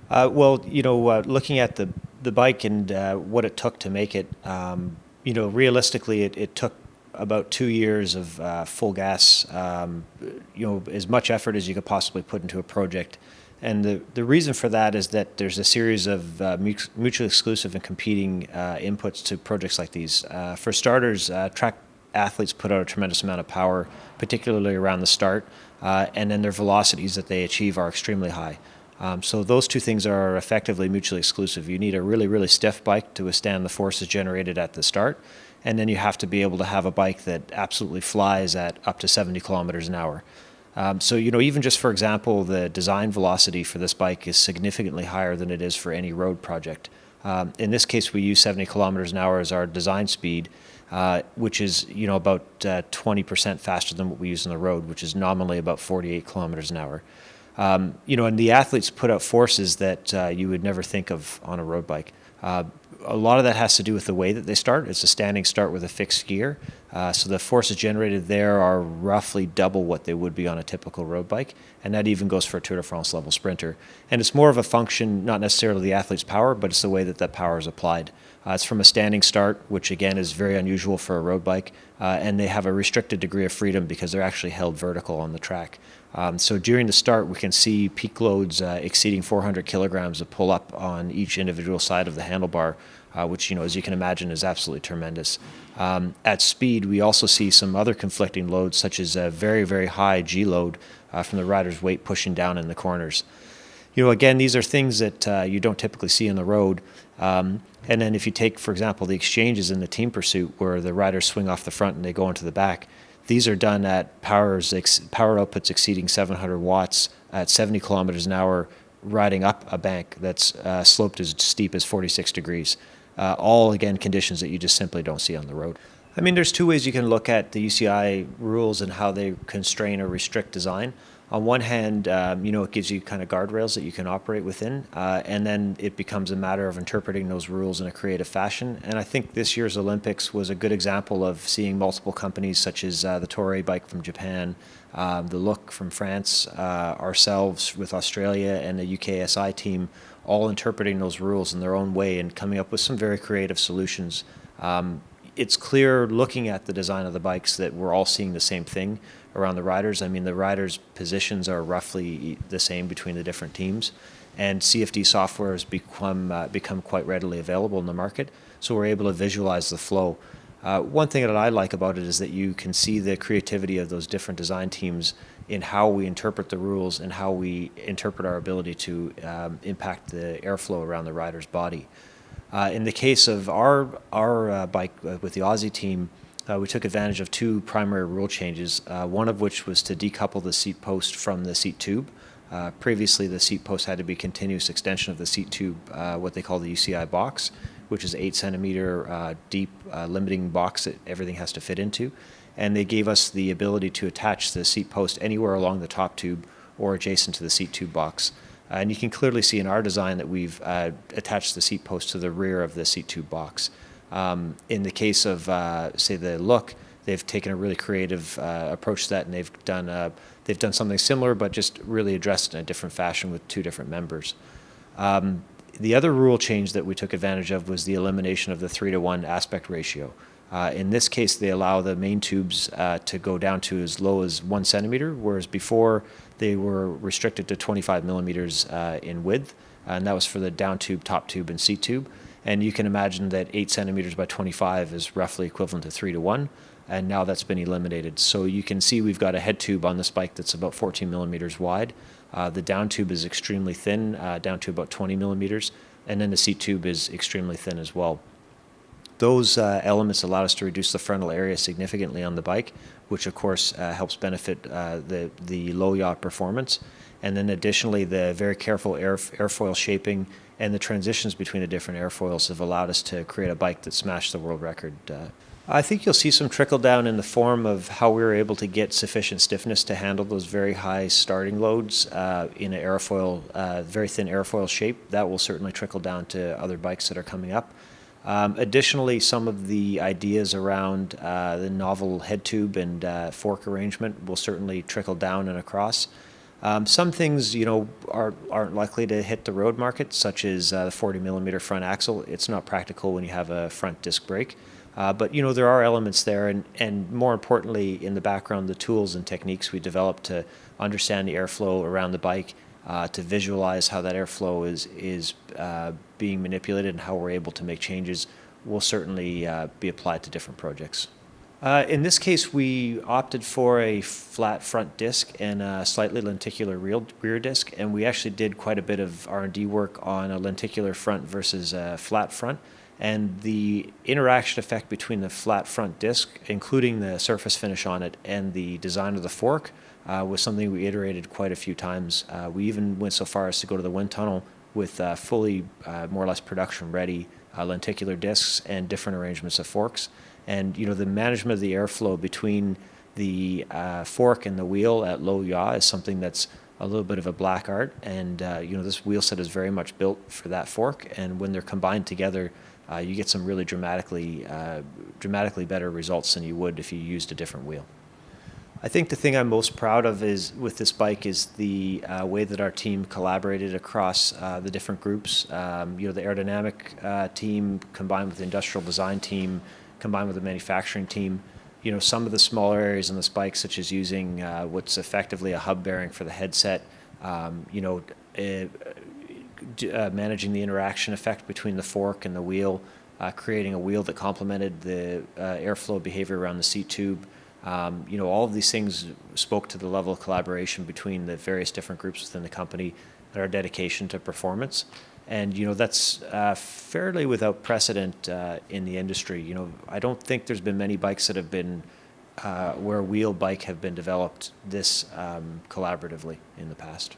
Well, looking at the bike and what it took to make it, realistically, it took about 2 years of full gas, as much effort as you could possibly put into a project. And the reason for that is that there's a series of mutually exclusive and competing inputs to projects like these. For starters, track athletes put out a tremendous amount of power, particularly around the start, and then their velocities that they achieve are extremely high. So those two things are effectively mutually exclusive. You need a really, really stiff bike to withstand the forces generated at the start, and then you have to be able to have a bike that absolutely flies at up to 70 kilometers an hour. Even just for example, the design velocity for this bike is significantly higher than it is for any road project. In this case, we use 70 kilometers an hour as our design speed, which is about 20% faster than what we use on the road, which is nominally about 48 kilometers an hour. And the athletes put out forces that you would never think of on a road bike. A lot of that has to do with the way that they start. It's a standing start with a fixed gear. So the forces generated there are roughly double what they would be on a typical road bike. And that even goes for a Tour de France level sprinter. And it's more of a function, not necessarily the athlete's power, but it's the way that that power is applied. It's from a standing start, which again is very unusual for a road bike. And they have a restricted degree of freedom because they're actually held vertical on the track. So during the start, we can see peak loads exceeding 400 kilograms of pull up on each individual side of the handlebar, which, as you can imagine, is absolutely tremendous. At speed, we also see some other conflicting loads, such as a very, very high G load from the rider's weight pushing down in the corners. Again, these are things that you don't typically see on the road. And then if you take, for example, the exchanges in the team pursuit, where the riders swing off the front and they go into the back, these are done at power outputs exceeding 700 watts at 70 kilometers an hour, riding up a bank that's sloped as steep as 46 degrees. All, again, conditions that you just simply don't see on the road. I mean, there's two ways you can look at the UCI rules and how they constrain or restrict design. On one hand, it gives you kind of guardrails that you can operate within, and then it becomes a matter of interpreting those rules in a creative fashion. And I think this year's Olympics was a good example of seeing multiple companies such as the Toray bike from Japan, the Look from France, ourselves with Australia, and the UKSI team all interpreting those rules in their own way and coming up with some very creative solutions. It's clear looking at the design of the bikes that we're all seeing the same thing around the riders. I mean, the riders' positions are roughly the same between the different teams, and CFD software has become quite readily available in the market, so we're able to visualize the flow. One thing that I like about it is that you can see the creativity of those different design teams in how we interpret the rules and how we interpret our ability to impact the airflow around the rider's body. In the case of our bike with the Aussie team, we took advantage of two primary rule changes, one of which was to decouple the seat post from the seat tube. Previously, the seat post had to be a continuous extension of the seat tube, what they call the UCI box, which is 8 centimeter deep limiting box that everything has to fit into. And they gave us the ability to attach the seat post anywhere along the top tube or adjacent to the seat tube box. And you can clearly see in our design that we've attached the seat post to the rear of the seat tube box. In the case of, say, the Look, they've taken a really creative approach to that, and they've done something similar, but just really addressed it in a different fashion with two different members. The other rule change that we took advantage of was the elimination of the 3-to-1 aspect ratio. In this case, they allow the main tubes to go down to as low as 1 centimeter, whereas before they were restricted to 25 millimeters in width, and that was for the down tube, top tube, and seat tube. And you can imagine that 8 centimeters by 25 is roughly equivalent to 3-to-1, and now that's been eliminated. So you can see we've got a head tube on this bike that's about 14 millimeters wide. The down tube is extremely thin, down to about 20 millimeters, and then the seat tube is extremely thin as well. Those elements allow us to reduce the frontal area significantly on the bike, which of course helps benefit the low yaw performance. And then additionally, the very careful airfoil shaping and the transitions between the different airfoils have allowed us to create a bike that smashed the world record. I think you'll see some trickle down in the form of how we were able to get sufficient stiffness to handle those very high starting loads in an airfoil, very thin airfoil shape. That will certainly trickle down to other bikes that are coming up. Additionally, some of the ideas around the novel head tube and fork arrangement will certainly trickle down and across. Some things, aren't likely to hit the road market, such as the 40 millimeter front axle. It's not practical when you have a front disc brake. But there are elements there, and more importantly, in the background, the tools and techniques we developed to understand the airflow around the bike, to visualize how that airflow is being manipulated and how we're able to make changes, will certainly be applied to different projects. In this case, we opted for a flat front disc and a slightly lenticular rear disc, and we actually did quite a bit of R&D work on a lenticular front versus a flat front. And the interaction effect between the flat front disc, including the surface finish on it, and the design of the fork was something we iterated quite a few times. We even went so far as to go to the wind tunnel with fully, more or less production-ready lenticular discs and different arrangements of forks. And the management of the airflow between the fork and the wheel at low yaw is something that's a little bit of a black art. And this wheel set is very much built for that fork. And when they're combined together, you get some really dramatically better results than you would if you used a different wheel. I think the thing I'm most proud of with this bike is the way that our team collaborated across the different groups. The Aerodynamic team combined with the industrial design team, combined with the manufacturing team. Some of the smaller areas on this bike, such as using what's effectively a hub bearing for the headset, managing the interaction effect between the fork and the wheel, creating a wheel that complemented the airflow behavior around the seat tube. All of these things spoke to the level of collaboration between the various different groups within the company and our dedication to performance. And that's fairly without precedent in the industry. I don't think there's been many bikes that have been where a wheel bike have been developed this collaboratively in the past.